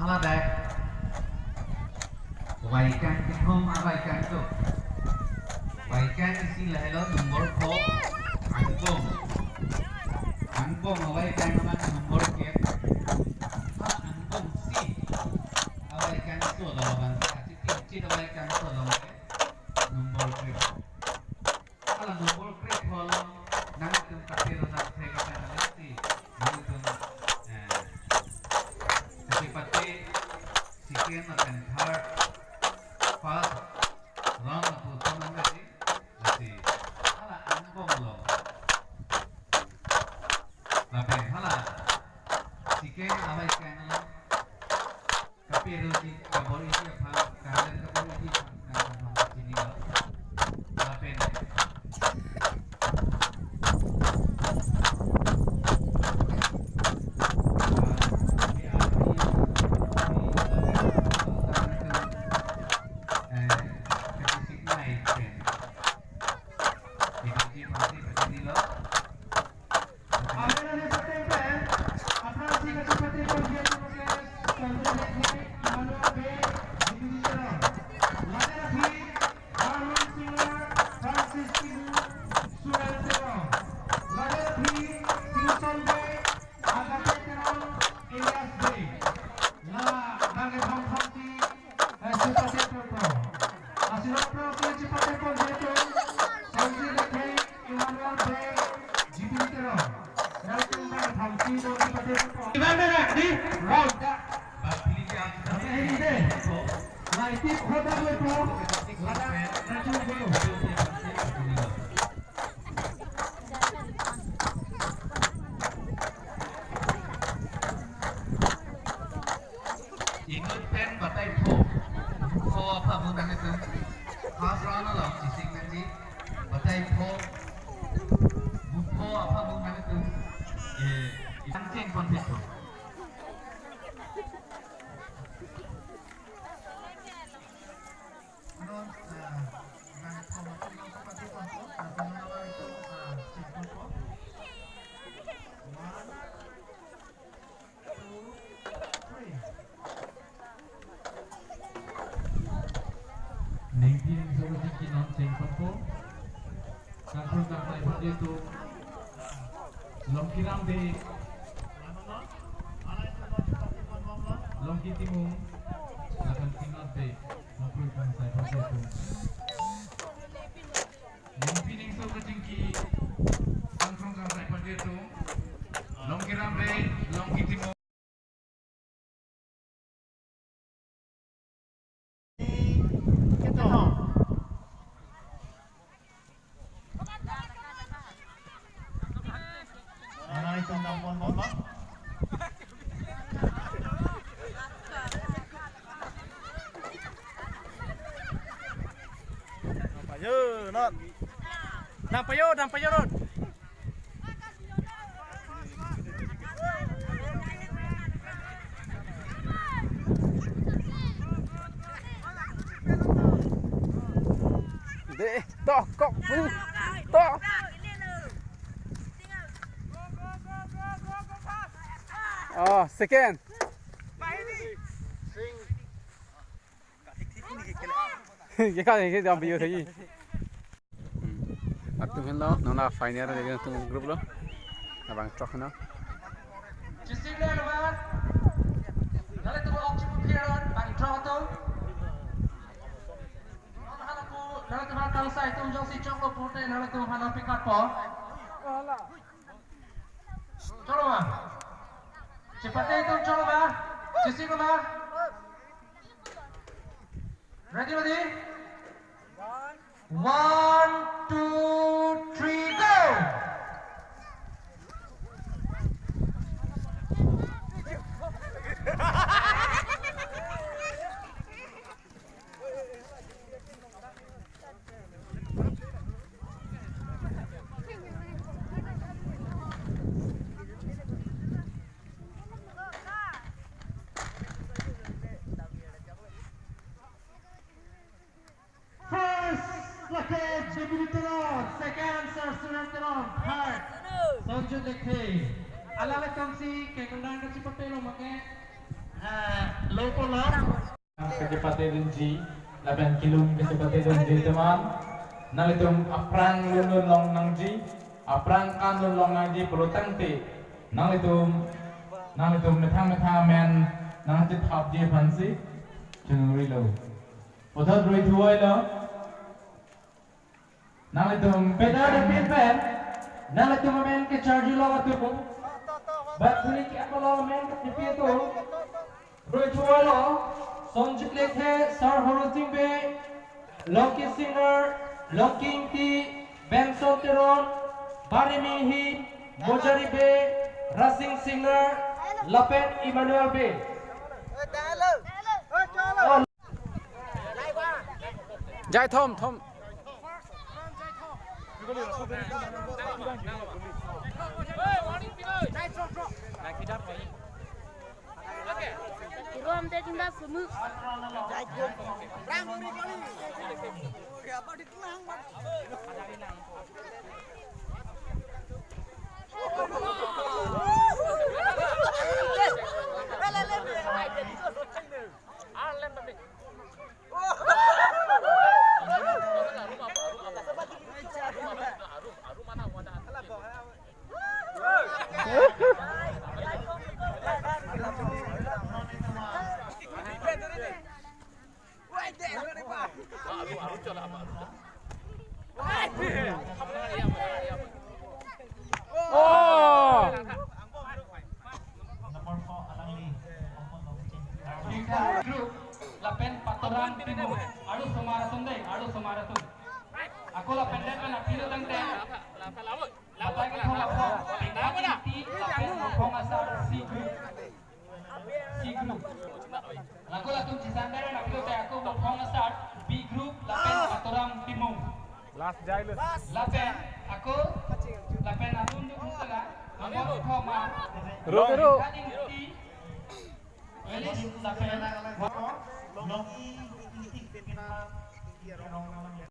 Haladak Waikan Kithom Abaikan tu Waikan isi lahelo nombor ko Angkong Angkong Awaikan naman nombor ke Angkong si Awaikan tu lawan Cicit awaikan tu lawan nombor ke Kalau nombor ke kalau Nang tum kapir nak thega kana lati nang tum Sipati second and third first round of tournament lati hala angkong lo lapen hala second abai kana kapir uji kabor isi apa kalian kabor isi sini lo lapen Ingat pen batai po apa bukan itu khas rana lah sising nanti batai po apa bukan itu anjing konflik Ningpin solusi kinon cengkoko kantor kantor seperti itu longkiram de longki timung akan kinot de kantor kantor seperti itu ningpin solusi ki kantor kantor seperti itu longkiram de longki timung Nampak yo not. De, toh, kok, toh. Oh, second. Cái cái cái dòng video thấy gì? Atung hello, nona final dengan tung grup lo. Abang trok no. Jessica lawan. Nale tu opsi pukieran bang trok tu. Nale tu hal sai tu jong si chok lo pute nale tu hal pick up po. Cholo ma. Cepat itu cholo ma. Jessica ma. Ready ready? 1, 2, 3, go! Second Sursunan Terong, third Sonjun Lekhe. Alala Tongsi, Kekundang Kecipatelo Make kecepatan G 8 km kecepatan G teman. Nang itu aprang lulun long nang G, aprang kan lulun long nang G perlu tangti. Nang itu metang men nang itu top G fancy, jangan reload. Otot rui tuai lo. Nang itu pedal dan pin. Nang itu main ke charge lo waktu pun. Battery ke apa lo main ke TV itu. Rui tuai lo. Sonjit lekhe sar horoting be. Loki singer. Locking T, Benson Teron, Barimihi, Mojari B, Racing Singer, Lapen Emmanuel B. Jai Thom. Rom teh cinta semut. Grup Lapen Patoran Timur, Adu Somarasun. Aku Lapen Lapen Apilo Tangte. Lapen Kau Lapen T, Lapen Kau Asal C Group. Aku Latung Cisandere Apilo Teh aku Kau Asal B Group Lapen Patoran Timur. Last Jailus. Lapen aku Lapen Atun Dulu Tengah. Nomor Kau Ma. Ru. Gading T. Elis Lapen.